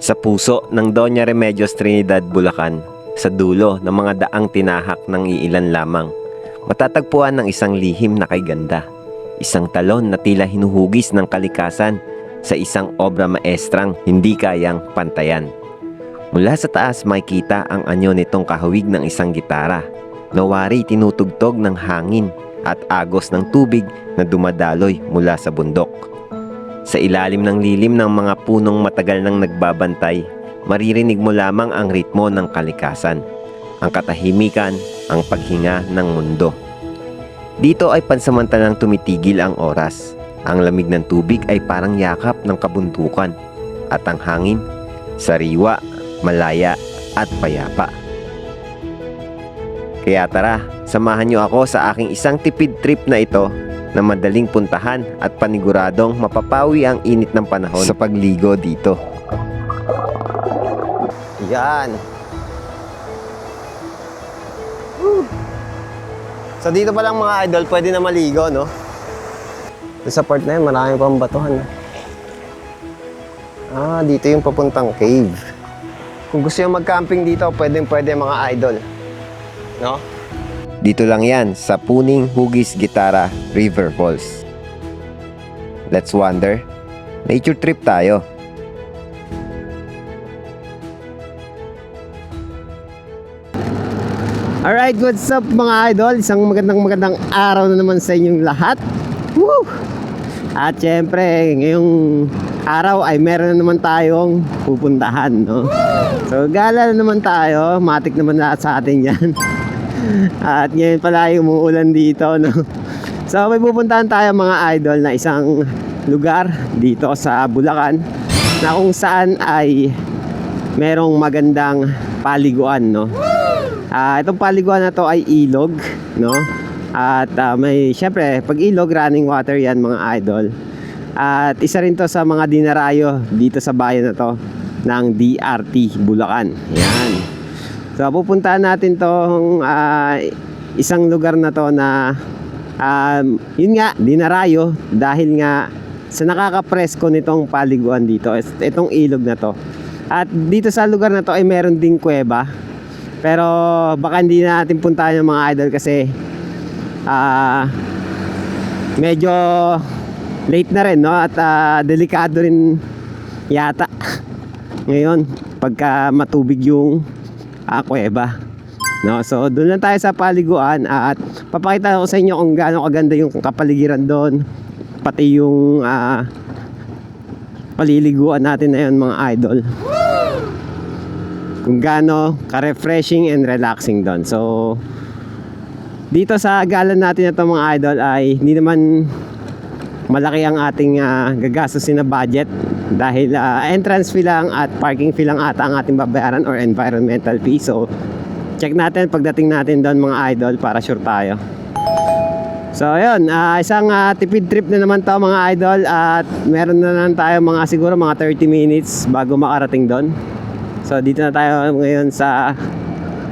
Sa puso ng Doña Remedios Trinidad, Bulacan, sa dulo ng mga daang tinahak ng iilan lamang, matatagpuan ng isang lihim na kay ganda. Isang talon na tila hinuhugis ng kalikasan sa isang obra maestrang hindi kayang pantayan. Mula sa taas makikita ang anyo nitong kahawig ng isang gitara, na wari tinutugtog ng hangin at agos ng tubig na dumadaloy mula sa bundok. Sa ilalim ng lilim ng mga punong matagal nang nagbabantay, maririnig mo lamang ang ritmo ng kalikasan, ang katahimikan, ang paghinga ng mundo. Dito ay pansamantalang tumitigil ang oras. Ang lamig ng tubig ay parang yakap ng kabundukan, at ang hangin, sariwa, malaya at payapa. Kaya tara, samahan niyo ako sa aking isang tipid trip na ito na madaling puntahan at paniguradong mapapawi ang init ng panahon sa pagligo dito. Yan. So dito pa lang mga idol, pwede na maligo, no? Sa part na yun, marami pang batuhan. Dito yung papuntang cave. Kung gusto yung mag-camping dito, pwede mga idol. No? Dito lang yan sa Puning Hugis Gitara River Falls. Let's wander. Nature trip tayo. Alright, what's up mga idol? Isang magandang araw na naman sa inyong lahat. Woo! At syempre, ngayong araw ay meron na naman tayong pupuntahan, no? So gala na naman tayo. Matik naman lahat sa atin yan. At ngayon pala yung umuulan dito, no? So may pupuntahan tayo mga idol na isang lugar dito sa Bulacan na kung saan ay merong magandang paliguan, no? Itong paliguan na to ay ilog, no? At may syempre pag ilog, running water yan mga idol. At isa rin to sa mga dinarayo dito sa bayan na to ng DRT Bulacan. Yan. So pupuntahan natin tong isang lugar na to na yun nga, dinarayo dahil nga sa nakakapresko nitong paliguan dito, itong ilog na to. At dito sa lugar na to ay meron ding kuweba. Pero baka hindi natin puntahan yung mga idol kasi medyo late na rin, no? At delikado rin yata ngayon pagka matubig yung kuweba, no? So doon lang tayo sa paliguan at papakita ko sa inyo kung gaano kaganda yung kapaligiran doon, pati yung paliliguan natin na yun mga idol, kung gaano ka-refreshing and relaxing doon. So dito sa galan natin na ito mga idol ay hindi naman malaki ang ating gagastusin na budget dahil entrance fee lang at parking fee lang ata ang ating babayaran or environmental fee. So check natin pagdating natin doon mga idol para sure tayo. So ayun, isang tipid trip na naman to mga idol at meron na naman tayo mga siguro mga 30 minutes bago makarating doon. So dito na tayo ngayon sa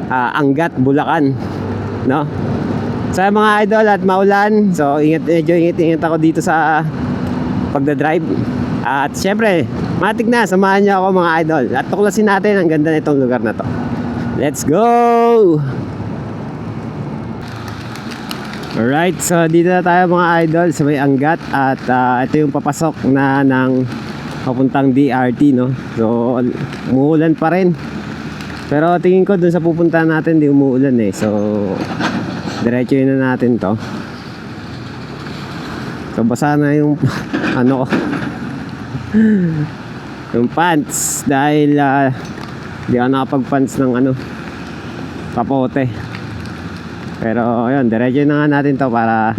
Angat, Bulacan, no? So mga idol at maulan, so medyo ingat ako dito sa pagdadrive. At syempre, matik na, samahan niyo ako mga idol at tuklasin natin ang ganda nitong lugar na to. Let's go! Alright, so dito na tayo mga idol sa may Angat at ito yung papasok na ng papuntang DRT, no? So umuulan pa rin, pero tingin ko dun sa pupuntahan natin di umuulan eh. So diretso na natin to. So basa na yung ano ko, yung pants dahil di ako nakapag pants ng kapote. Pero ayun, diretso na nga natin to para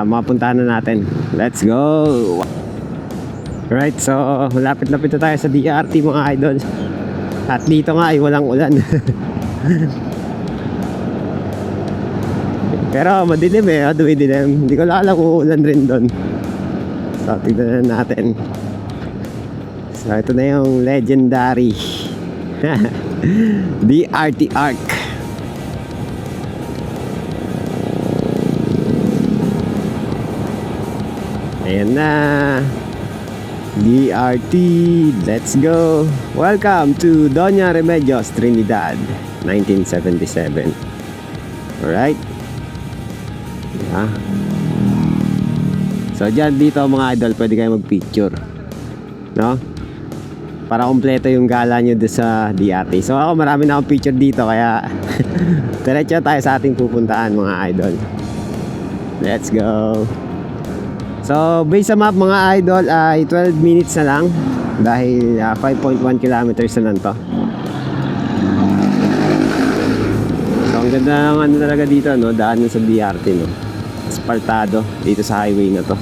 mapuntahan na natin. Let's go! Right, so lapit-lapit na tayo sa DRT mga idol. At dito nga ay walang ulan. Pero madilim eh, dumidilim. Hindi ko alam kung ulan rin doon. So tignan natin. So ito na yung legendary DRT Arc. Ayan na. DRT, let's go! Welcome to Doña Remedios, Trinidad, 1977. Alright? Yeah. So dyan dito mga idol, pwede kayo mag-picture, no? Para kumpleto yung gala nyo doon sa DRT. So ako marami na akong picture dito, kaya diretso tayo sa ating pupuntaan mga idol. Let's go! So based sa map mga idol ay 12 minutes na lang, dahil 5.1 kilometers na lang to. So ang ganda ng ano talaga dito, no? Daan sa DRT, no? Aspartado dito sa highway na to.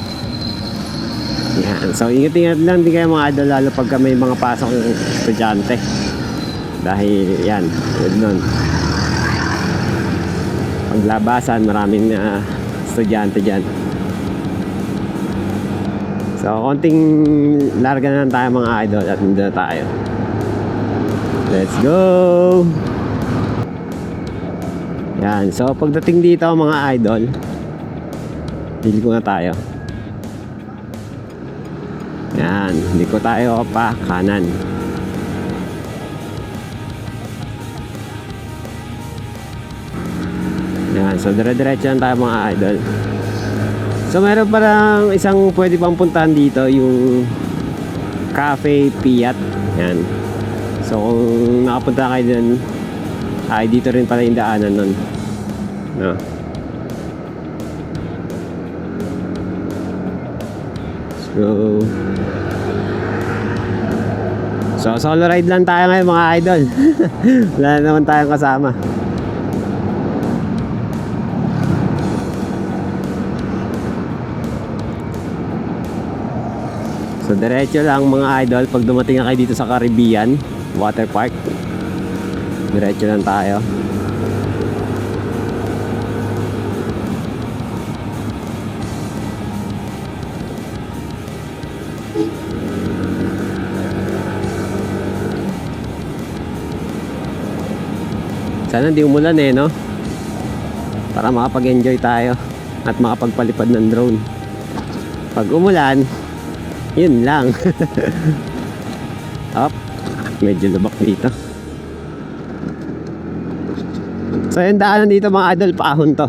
Yan. So ingat-ingat lang din kayo mga idol, lalo pagka may mga pasok ng estudyante, dahil yan, yun nun, paglabasan maraming estudyante dyan. So konting larga na lang tayo mga idol at nandun na tayo. Let's go! Yan. So pagdating dito mga idol, liko na tayo. Yan. Liko tayo pa kanan. Yan. So dire-diretso lang tayo mga idol. So meron parang isang pwede pang puntahan dito, yung Cafe Piat. Yan. So kung nakapunta kayo dun, ay dito rin pala yung daanan nun, no? So solo ride lang tayo ngayon mga idol. Wala naman tayong kasama. So diretso lang mga idol, pag dumating na kayo dito sa Caribbean Water Park, diretso lang tayo. Sana hindi umulan no? Para makapag-enjoy tayo at makapagpalipad ng drone. Pag umulan, yun lang. Up, medyo lubak dito. So yung daanan dito mga idol, paahon to.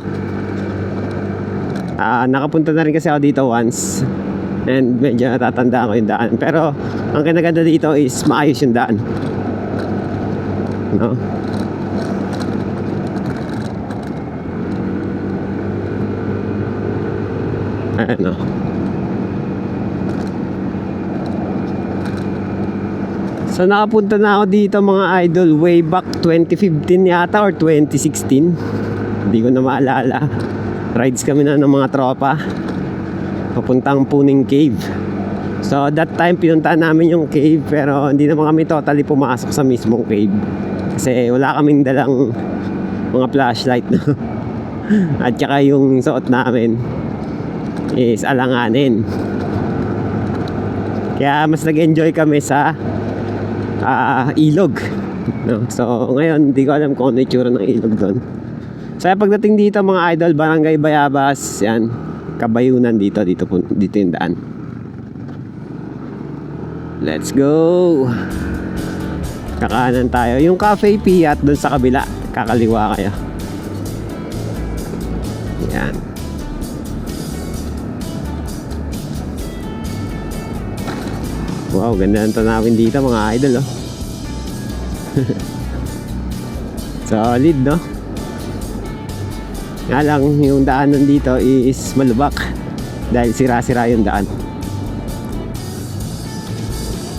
Nakapunta na rin kasi ako dito once, and medyo natatandaan ko yung daan. Pero ang kinaganda dito is maayos yung daan, no? Ano? So nakapunta na ako dito mga idol way back 2015 yata or 2016. Hindi ko na maalala. Rides kami na ng mga tropa papuntang Puning Cave. So that time pinuntahan namin yung cave, pero hindi naman kami totally pumasok sa mismong cave kasi wala kaming dalang mga flashlight, no? At saka yung suot namin is alanganin. Kaya mas nag-enjoy kami sa ilog, no? So ngayon hindi ko alam kung ano yung itsura ng ilog doon. So pagdating dito mga idol, Barangay Bayabas, yan, Kabayunan, dito yung daan. Let's go. Kakanan tayo. Yung Cafe Piat doon sa kabila, kakaliwa kayo. Yan. Wow, ganda ang tanawin dito mga idol, oh. Solid, no? Nga lang, yung daanan dito is malubak dahil sira-sira yung daan.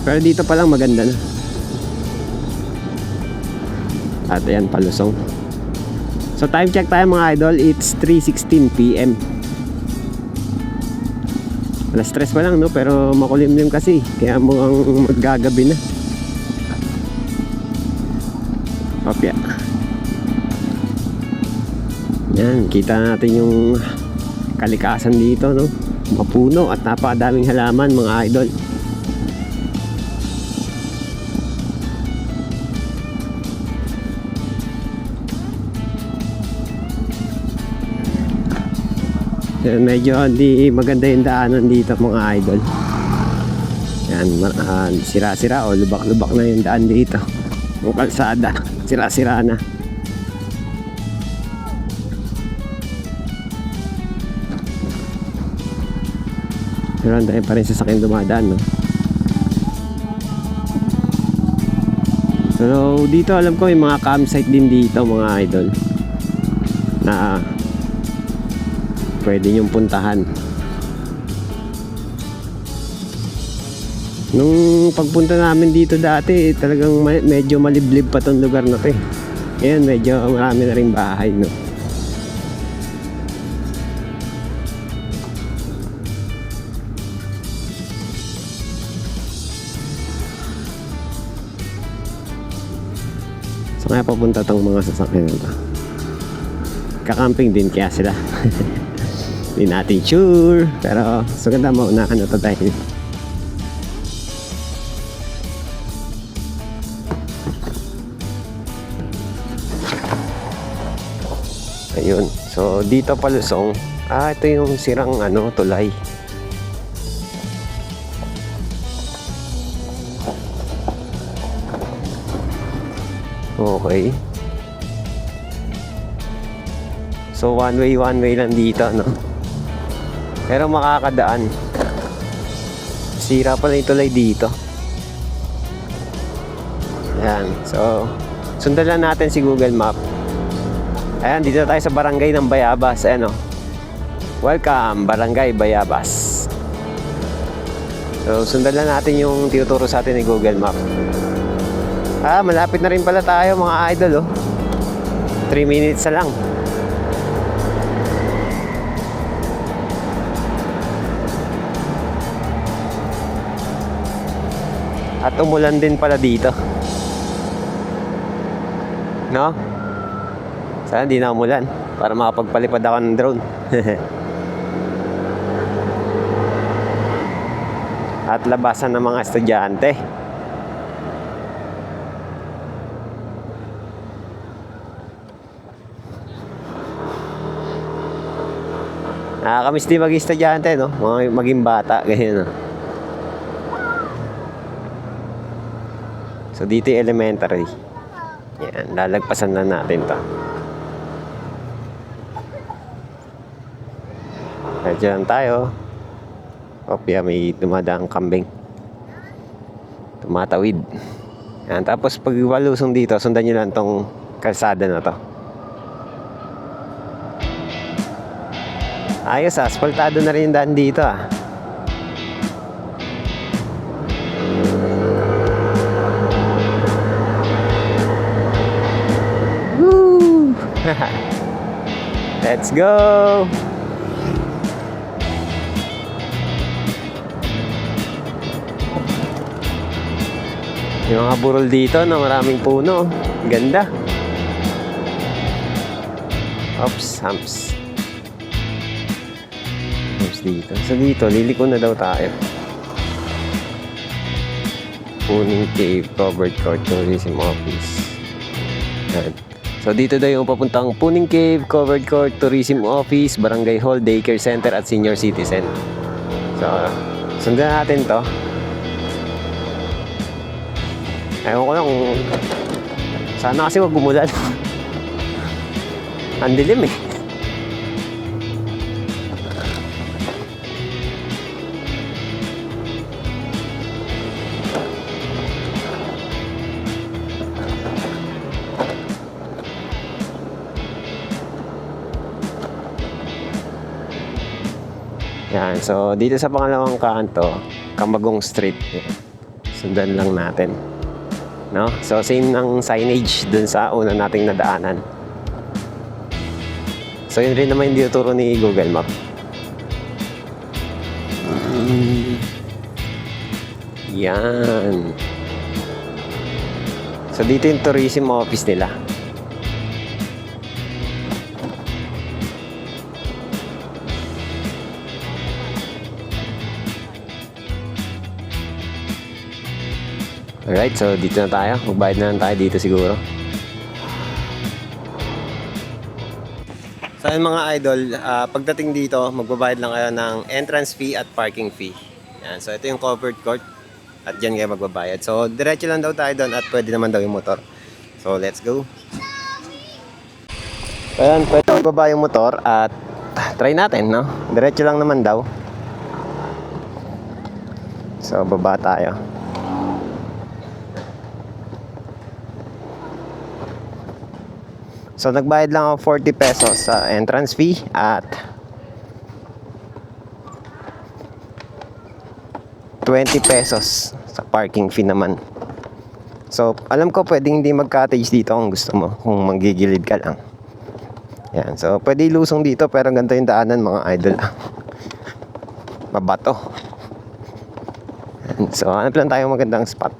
Pero dito pa lang maganda na. At ayan, palusong. So time check tayo mga idol, it's 3:16 PM. Alas 3 pa lang, no? Pero makulimlim kasi, kaya mukhang maggagabi na. Opya. Yan, kita natin yung kalikasan dito, no? Mapuno at napakadaming halaman mga idol. Medyo hindi maganda yung daanan dito mga idol. Yan, sira-sira o lubak-lubak na yung daan dito. Yung kalsada, sira-sira na. Pero ang dahil pa rin sasakyan dumadaan, no? Pero dito alam ko may mga campsite din dito mga idol na pwede nyong puntahan. Nung pagpunta namin dito dati talagang medyo maliblib pa tong lugar na to eh. Ngayon medyo marami na rin bahay, no? So kaya papunta tong mga sasakyan na to. Kakamping din kaya sila. Hindi natin sure. Pero so ganda maunahan na to dahil ayun. So dito palusong. Ito yung sirang tulay. Okay. So one way lang dito, no? Pero makakadaan. Sira pala yung tulay dito. Ayan. So sundan lang natin si Google Map. Ayan, dito tayo sa barangay ng Bayabas. Ayan, oh. Welcome, Barangay Bayabas. So sundan lang natin yung tinuturo sa atin ni Google Map. Malapit na rin pala tayo mga idol, oh. 3 minutes na lang. At umulan din pala dito. No? Sana hindi na umulan para makapagpalipad ako ng drone. At labasan ng mga estudyante. Nakakamiss din maging estudyante, no? Maging bata, ganyan, no? So dito yung elementary. Yan, lalagpasan na natin to. Diyan tayo. Opya, may dumadaang kambing. Tumatawid. Yan, tapos pag walusong dito, sundan nyo lang tong kalsada na to. Ayos, asfaltado na rin yung daan dito, ah. Woo! Let's go! Yung mga burol dito, no, maraming puno. Ganda. Oops, humps. Dito. So dito, liliko na daw tayo. Puning Cave Covered Court Tourism Office. Yan. So dito daw yung papuntang Puning Cave Covered Court Tourism Office, Barangay Hall, Daycare Center at Senior Citizen. So, sundan natin to. Ewan ko lang kung sana kasi wag umulan. Ang dilim, eh. Yan, so dito sa pangalawang kanto, Camagong Street. Sundan lang natin. No? So same ng signage dun sa una nating nadaanan. So yun rin naman yung tinuturo ni Google Map. Yan. So dito yung tourism office nila. Alright, so dito na tayo. Magbayad na lang tayo dito siguro. So yun mga idol, pagdating dito, magbabayad lang kayo ng entrance fee at parking fee. Yan, so ito yung covered court. At dyan kayo magbabayad. So, diretso lang daw tayo doon at pwede naman daw yung motor. So, let's go. Ayan, pwede magbaba yung motor at try natin, no? Diretso lang naman daw. So, baba tayo. So, nagbayad lang ako 40 pesos sa entrance fee at 20 pesos sa parking fee naman. So, alam ko pwedeng hindi mag-cottage dito kung gusto mo, kung manggigilid ka lang. Yan, so pwede ilusong dito pero ganito yung daanan mga idol. Mabato. Yan, so, hanap lang tayo magandang spot.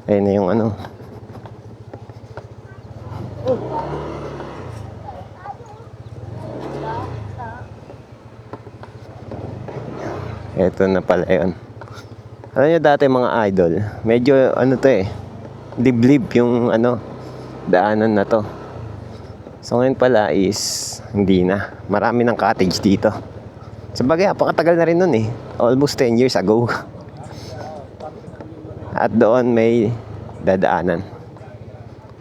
Ayun na yung ano. Ito na pala yun. Alam nyo dati mga idol, medyo ano to eh, liblib yung ano, daanan na to. So ngayon pala is hindi na. Marami ng cottage dito. Sabagay, napakatagal na rin nun eh. Almost 10 years ago. At doon may dadaanan.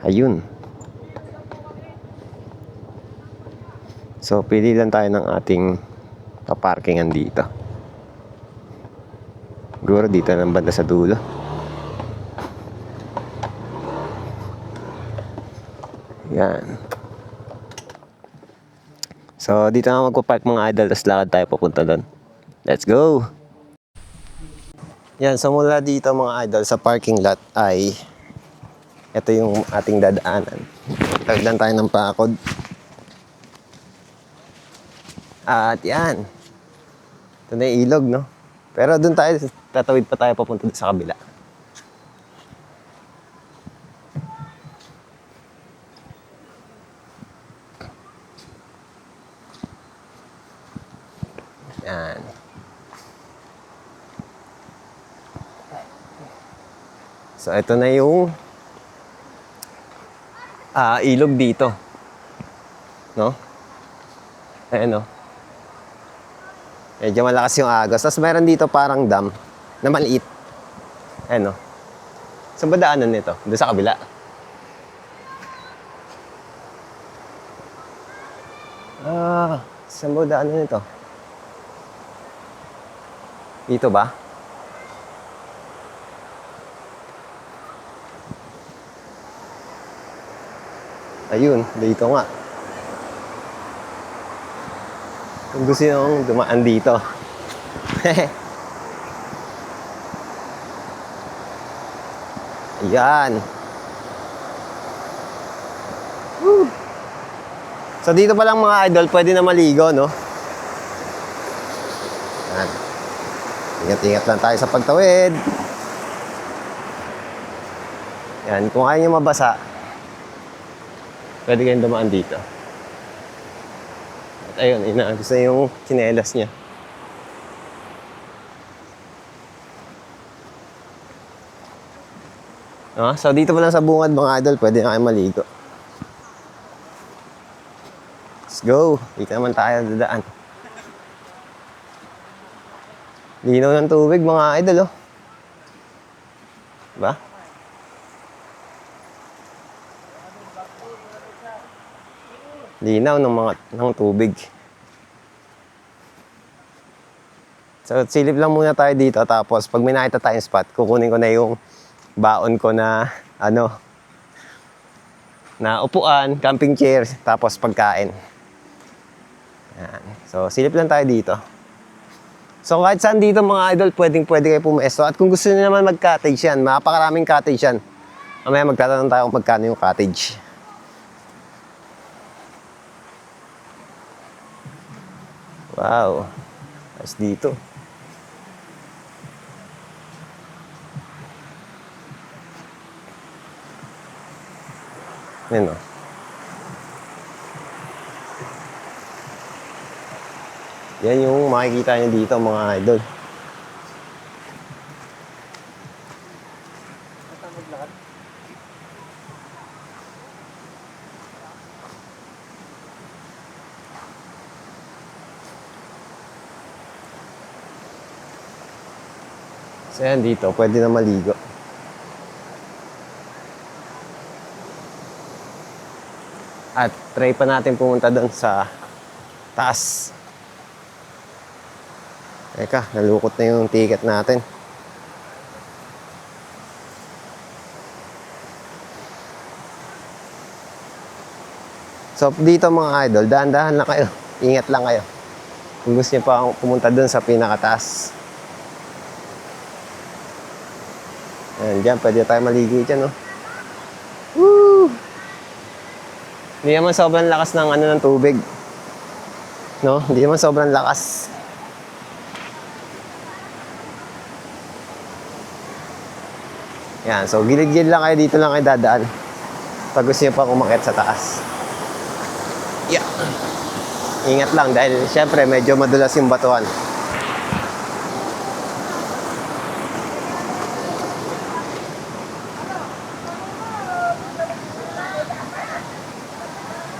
Ayun. So pili lang tayo ng ating paparkingan dito. Siguro dito ng banda sa dulo. Yan. So, dito na magpapark mga idol, tapos lakad tayo papunta doon. Let's go! Yan, so mula dito mga idol, sa parking lot ay ito yung ating dadaanan. Tawid lang tayo ng pakod. At yan. Ito na yung ilog, no? Pero doon tayo, tatawid pa tayo papunta sa kabila. Yan. So, ito na yung ilog dito. No? Ayan, no? Medyo malakas yung agos. Tapos meron dito parang dam na maliit. Ayan, no? Saan ba daanan nito? Doon sa kabila. Saan ba daanan nito? Dito ba? Ayun, dito nga. Kung gusto nyo dumaan dito. Ayan. Woo. So dito pa lang mga idol, pwede na maligo, no? Ayan. Ingat-ingat lang tayo sa pagtawid. Yan, kung ayaw nyo mabasa, pwede kayong dumaan dito. At ayun, inaagos na yung tsinelas niya. So dito pa lang sa bungad mga idol, pwede na kayo maligo. Let's go! Dito naman tayo dadaan. Linaw ng tubig mga idol, oh. Diba? Linaw ng tubig. So silip lang muna tayo dito, tapos pag may nakita tayong spot, kukunin ko na yung baon ko na na upuan, camping chair, tapos pagkain. Yan. So silip lang tayo dito. So kahit saan dito mga idol, pwede kayo pumesto. At kung gusto niyo naman mag-cottage yan, mapakaraming cottage yan. Mamaya magtatanong tayo kung magkano yung cottage. Wow. Ayos dito. Yan, oh. Yan yung makikita nyo dito mga idol. So yan dito, pwede na maligo. At try pa natin pumunta doon sa taas. Teka, nalukot na yung ticket natin. So dito mga idol, dahan-dahan lang kayo. Ingat lang kayo. Kung gusto niyo pa pumunta doon sa pinakataas. Ayan, dyan, pwede tayo maligo dyan, no? Woo! Hindi naman sobrang lakas ng ng tubig. No? Hindi naman sobrang lakas. Yan, so gilid-gilid lang kayo, dito lang kayo dadaan. Pag gusto niyo pa umakyat sa taas. Yeah. Ingat lang dahil syempre medyo madulas yung batuhan.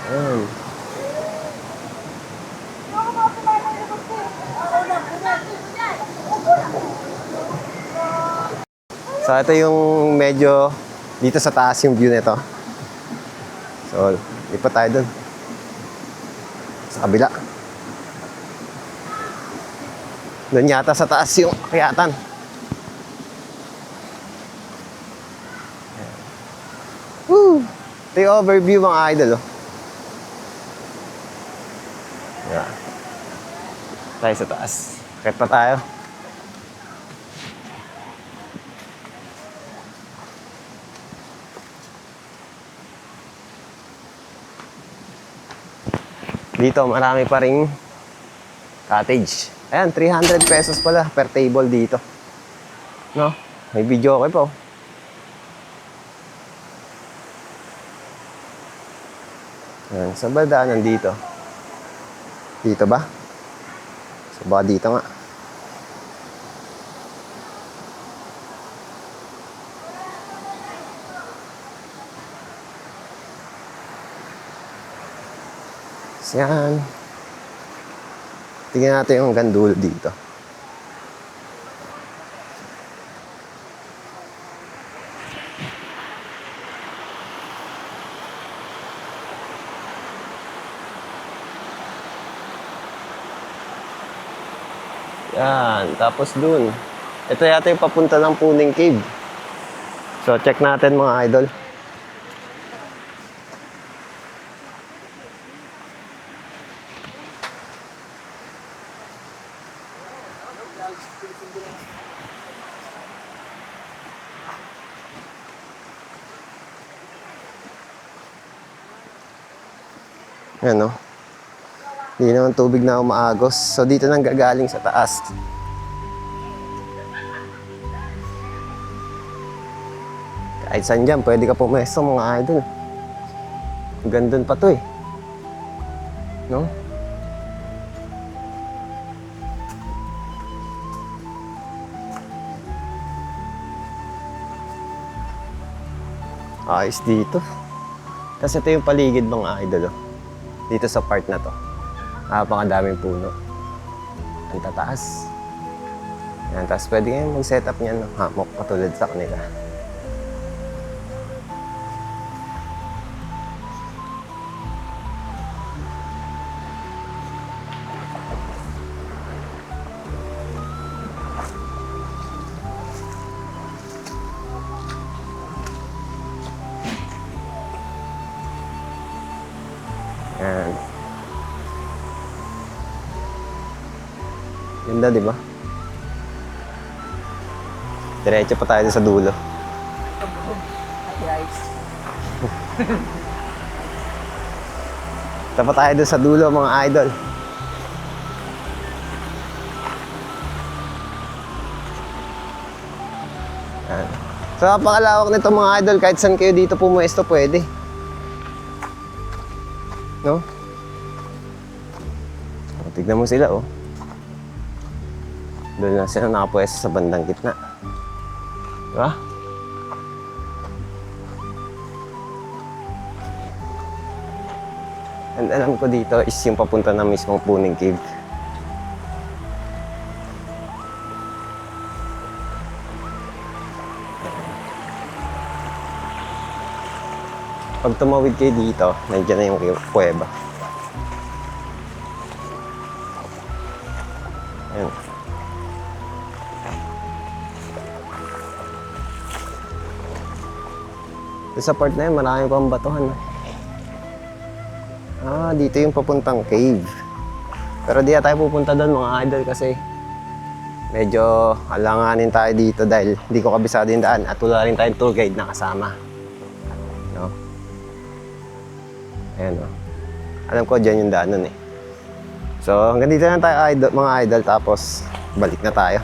Ayan. So ito yung medyo dito sa taas yung view nito. So lipat tayo dun sa kabila. Doon yata sa taas yung akyatan. Woo! Ito yung overview mga idol, oh. Yeah. Tayo sa taas. Akit pa tayo. Dito marami pa ring cottage. Ayan, 300 pesos pala per table dito. No? May video okay po. Ayan, saan ba daanan dito? Dito ba? So baka dito nga. Yan. Tingnan natin yung hanggang dulo dito. Yan. Tapos dun. Ito yata yung papunta ng Puning Cave. So check natin mga idol. Yan, no? Hindi naman tubig na umaagos. So dito nang gagaling sa taas. Kahit saan dyan, pwede ka pumesto mga idol. Gandun pa to eh. No? Ayos dito. Kasi ito yung paligid mga idol, oh. Dito sa part na to. Napakadaming puno. Ang tataas. Yan, tapos pwede kayo mag-set up niyan ng hammock katulad sa kanila. Yan. Ganda, di ba? Diretso pa tayo sa dulo. Tapos tayo doon sa dulo mga idol. Yan. So napakalawak nito mga idol, kahit saan kayo dito pumuesto pwede. No? O, tignan mo sila, oh. Doon na sila nakapwesto sa bandang gitna. Diba? And alam ko dito is yung papunta na mismong Puning Cave. Pag tumawid kayo dito, nandiyan na yung kuweba. Ayan. Sa part na yun, marami pang batuhan. Ah, dito yung papuntang cave. Pero di na tayo pupunta doon mga idol kasi medyo alanganin tayo dito dahil hindi ko kabisado yung daan at wala rin tayong tour guide na kasama. No? Ayan o. Alam ko dyan yung daan nun eh. So hanggang dito na tayo idol, mga idol, tapos balik na tayo.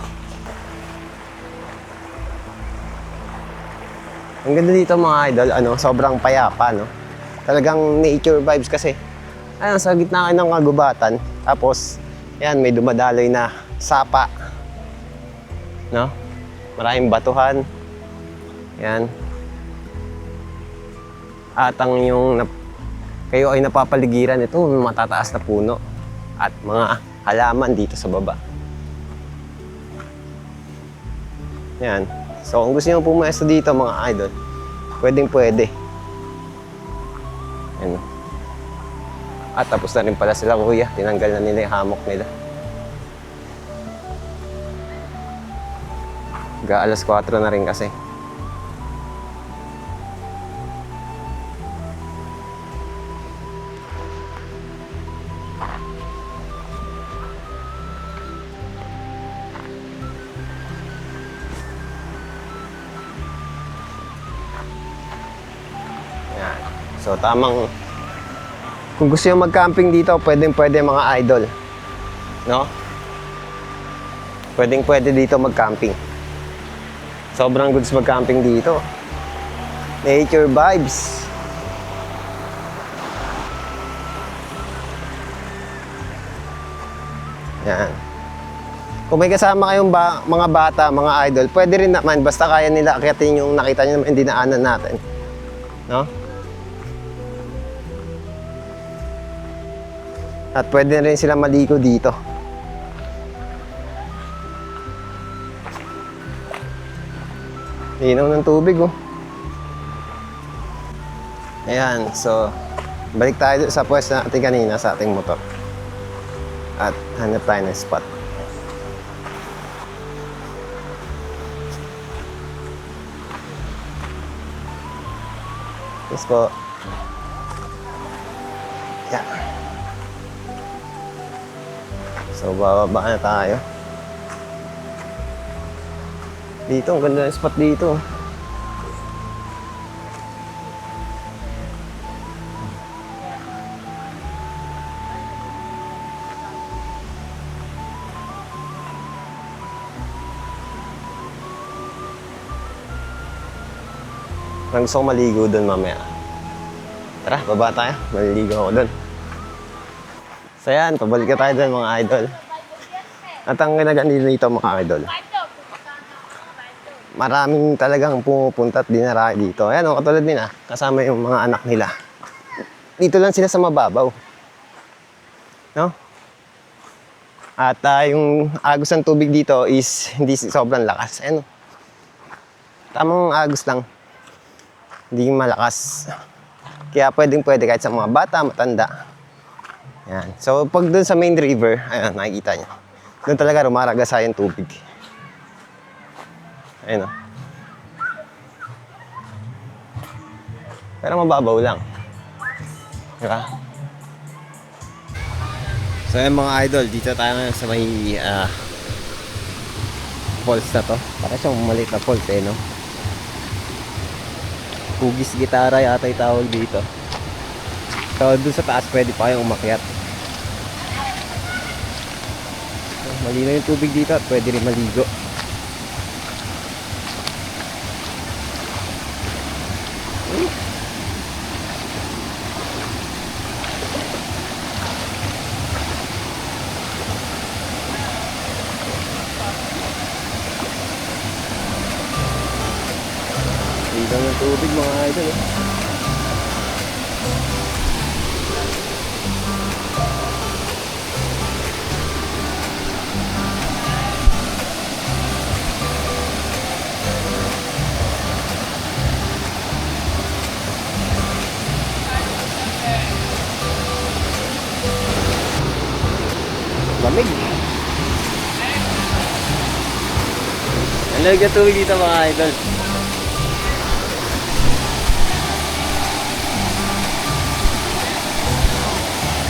Ang ganda dito mga idol, sobrang payapa, no? Talagang nature vibes kasi. Ayun, sa gitna ng kagubatan. Tapos, yan, may dumadaloy na sapa. No? Maraming batuhan. Yan. At kayo ay napapaligiran ito, may matataas na puno. At mga halaman dito sa baba. Yan. So kung gusto nyo pumesto dito mga idol, pwedeng-pwede. Ano. At tapos na rin pala sila kuya, tinanggal na nila yung hammock nila. Alas 4 na rin kasi. So kung gusto nyo mag-camping dito, pwedeng-pwede mga idol. No? Pwedeng-pwede dito mag-camping. Sobrang goods mag-camping dito. Nature vibes. Yan. Kung may kasama kayong mga bata, mga idol, pwede rin naman. Basta kaya nila akyatin yung nakita nyo naman yung dinaanan natin. No? At pwede rin sila maligo dito. Linaw ng tubig, oh. Ayan, so balik tayo sa pwesto natin kanina sa ating motor. At hanap tayo ng spot. Yes po. Yan. So, bababa na tayo. Dito, ang ganda ng spot dito. Parang gusto ko maligo doon mamaya. Tara, baba tayo. Maliligo ako doon. So yan, pabalik na tayo doon mga idol. At ang ganaganito nito mga idol, maraming talagang pumupunta at dinarayo dito. Ayan o, katulad nila, kasama yung mga anak nila. Dito lang sila sa mababaw. No? At yung agos ng tubig dito is hindi sobrang lakas. Ayan o. Tamang agos lang. Hindi malakas. Kaya pwedeng-pwede kahit sa mga bata, matanda. Yan. So, pag dun sa main river, ayan, nakikita nyo. Doon talaga rumaragasa yung tubig. Ayan o. Pero mababaw lang. Diba? So, ayan mga idol, dito tayo ngayon sa may falls na to. Para siyang maliit na falls no? Hugis gitara yata yung tawag dito. So, doon sa taas pwede pa kayong umakyat. So, malinaw yung tubig dito at pwede rin maligo. Dito ng tubig mga idol. lamig. Ang lamig na tubig dito mga idol.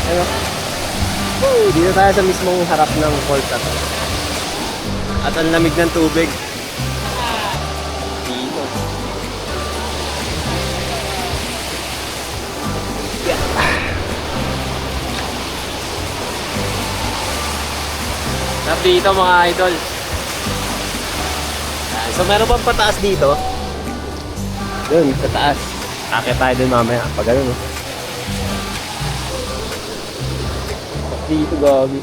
Ano? Dito tayo sa mismong harap ng falls na to. At ang lamig ng tubig. Dito. Sarap dito mga idol. So meron bang pataas dito? Dun, sa taas. Akit tayo dun mamaya. Pag ano, no? Dito, gabi.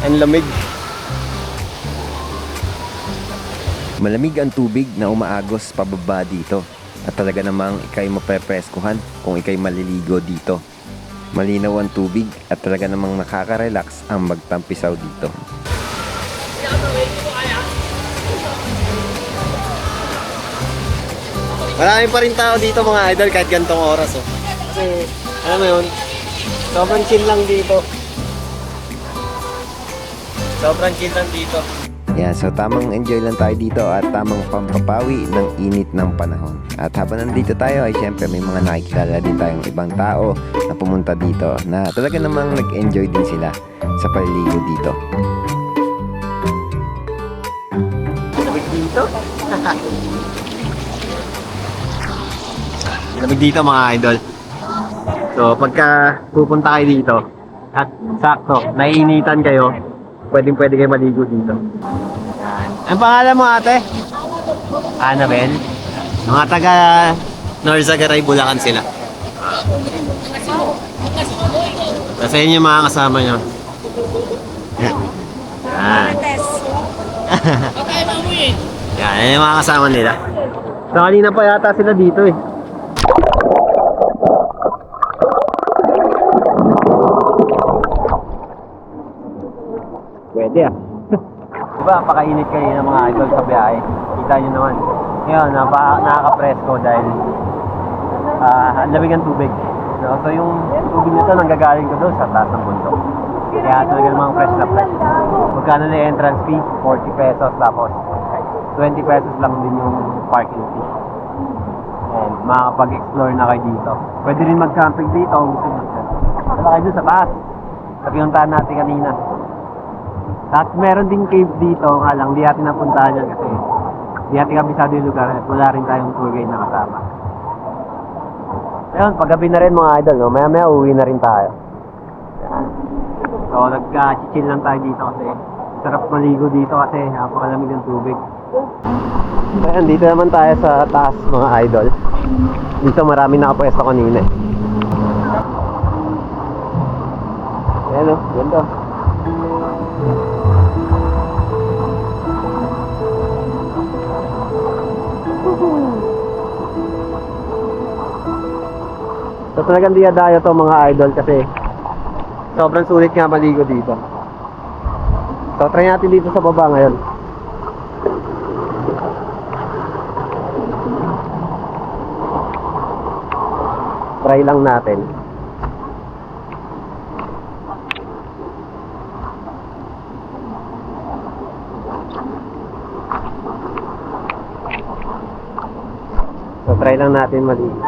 Ang lamig. Malamig ang tubig na umaagos pababa dito at talaga namang ikay mapepreskuhan kung ikay maliligo dito. Malinaw ang tubig at talaga namang nakaka-relax ang magtampisaw dito. Marami pa rin tao dito mga idol kahit gantong oras, oh. Kasi, alam mo yun, sobrang chill lang dito. Sobrang chill lang dito. Yan, so tamang enjoy lang tayo dito at tamang pampapawi ng init ng panahon. At habang nandito tayo ay syempre may mga nakikilala din tayong ibang tao na pumunta dito na talaga namang nag-enjoy din sila sa paliligo dito. Lamig dito? Lamig dito mga idol. So pagka pupunta kayo dito at sakto, naiinitan kayo, pwede kayo maligo dito. Ang pangalan mo ate? Annabel? Mga taga Norzagaray, Bulacan sila. Kasi yun yung mga kasama nyo. Yan. Yan yung mga kasama nila. So kanina pa yata sila dito eh. Pwede ah. Diba, pakainit kayo ng mga idol sa biyahe. Kita nyo naman. Ngayon, nakaka-presko dahil ang lamig ng tubig. So yung tubig nito nanggagaling ko doon sa taas ng bundok. Kaya talaga namang fresh na fresh. Magkano na yung entrance fee? 40 pesos tapos 20 pesos lang din yung parking fee. And makakapag-explore na kayo dito. Pwede rin mag-camping dito kung gusto nyo. Wala kayo doon sa taas. Sa pinuntahan natin kanina. Tapos meron din cave dito, nga lang, di natin napuntahan yan kasi di natin kabisado yung lugar at wala rin tayong tour guide na kasama. Ayun, paggabi na rin mga idol, no? Maya uwi na rin tayo. Yan. So nagka-chill lang tayo dito kasi sarap maligo dito kasi napakalamig ng tubig. Ayun, dito naman tayo sa taas mga idol. Dito marami nakapwesto kanina eh. Ayan o, ganda. So talagang diyadayo to mga idol kasi sobrang sulit nga maligo dito. So try natin dito sa baba ngayon. Try lang natin. So try lang natin maligo.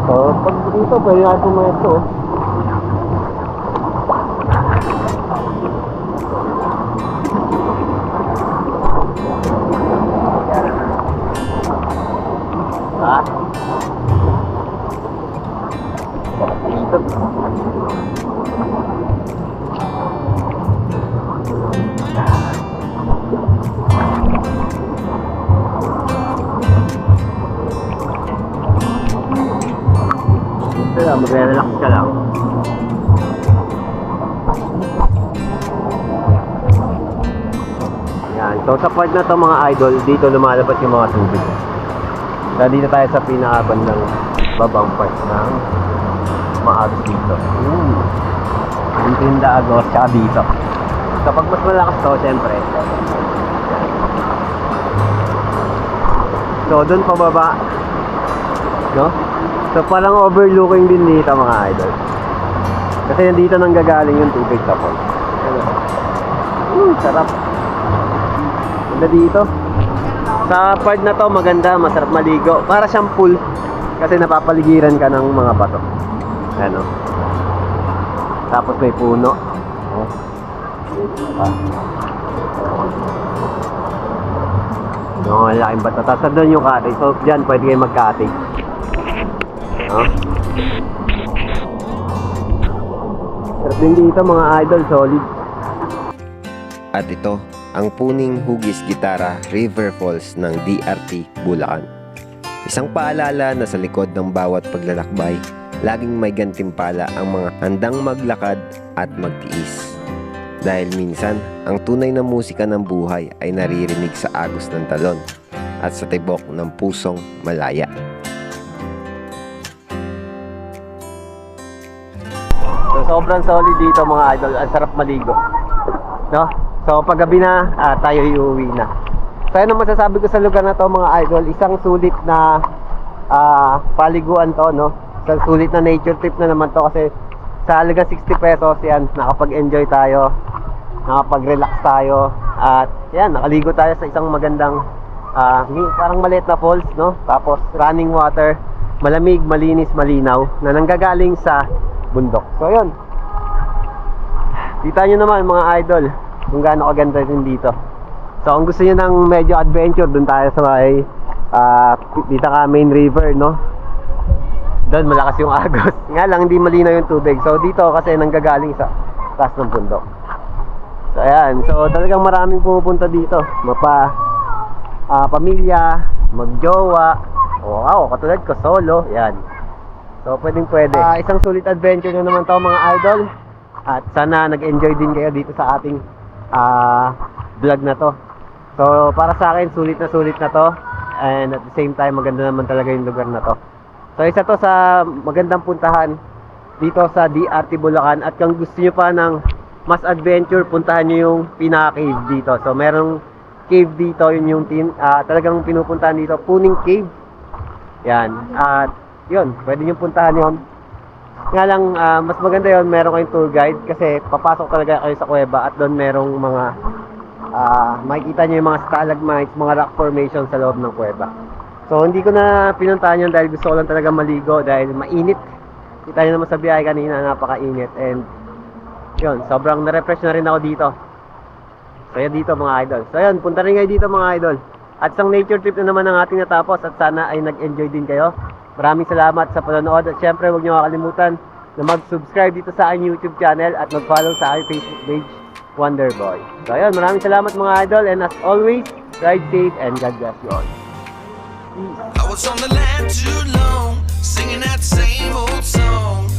So, pag dito, pwede natin pumesto. Ha? Dito. Kaya magre-relax ka lang. Yan. So sa part na to mga idol, dito lumalabas yung mga tubig. So dito tayo sa pinakabandang babang part ng maagos dito. Dito yung daagos, tsaka dito. Kapag mas malakas to, syempre. So doon pababa, no? So parang overlooking din dito mga idol. Kasi dito nang gagaling yung tubig sa falls. Sarap. Ganda dito. Sa part na to maganda, masarap maligo. Para siyang pool kasi napapaligiran ka ng mga bato. Ano? Tapos may puno. Oh. No, laking bato. Tapos doon yung cottage. So diyan pwede kayo mag-cottage. No? Sarap din dito mga idol, solid. At ito, ang Puning Hugis Gitara River Falls ng DRT Bulacan. Isang paalala na sa likod ng bawat paglalakbay, laging may gantimpala ang mga handang maglakad at magtiis. Dahil minsan, ang tunay na musika ng buhay ay naririnig sa agos ng talon at sa tibok ng pusong malaya. So sobrang solid dito mga idol, ang sarap maligo. No? So paggabi na, tayo iuwi na. So ano masasabi ko sa lugar na to mga idol, isang sulit na paliguan to, no? Isang sulit na nature trip na naman to kasi sa halaga 60 pesos yan, nakapag-enjoy tayo, nakapag-relax tayo, at yan, nakaligo tayo sa isang magandang parang maliit na falls, no? Tapos running water, malamig, malinis, malinaw na nanggagaling sa bundok. So yun, kita nyo naman mga idol kung gaano kaganda din dito. So kung gusto nyo ng medyo adventure, dun tayo sa may dito ka main river, no? Doon malakas yung agos. Nga lang hindi malinaw yung tubig. So dito kasi nanggagaling sa taas ng bundok. So ayan, so talagang maraming pumupunta dito. Pamilya, magjowa, o ako katulad ko solo, yan. So pwedeng pwede. Isang sulit adventure na naman to mga idol. At sana nag-enjoy din kayo dito sa ating vlog na to. So para sa akin sulit na to, and at the same time maganda naman talaga yung lugar na to. So isa to sa magandang puntahan dito sa DRT Bulacan. At kung gusto nyo pa ng mas adventure, puntahan nyo yung pinaka-cave dito. So merong cave dito, yun yung talagang pinupuntahan dito, Puning Cave. Yan. At yun, pwede nyo puntahan yun. Nga lang, mas maganda yun, meron kayong tour guide kasi papasok talaga kayo sa kuweba at doon merong mga makikita nyo yung mga stalagmites, mga rock formation sa loob ng kuweba. So hindi ko na pinuntahan yun dahil gusto ko lang talaga maligo dahil mainit. Kita nyo naman sa biyahe kanina, napakainit. And yun, sobrang na-refresh na rin ako dito. So yun dito mga idol. So yun, punta rin kayo dito mga idol. At isang nature trip na naman ang ating natapos at sana ay nag-enjoy din kayo. Maraming salamat sa panonood at syempre huwag nyo kakalimutan na mag-subscribe dito sa aking YouTube channel at mag-follow sa aking Facebook page, Wonderboy. So ayun, maraming salamat mga idol, and as always, ride safe and God bless you all. Peace. I was on the land too long, singing that same old song.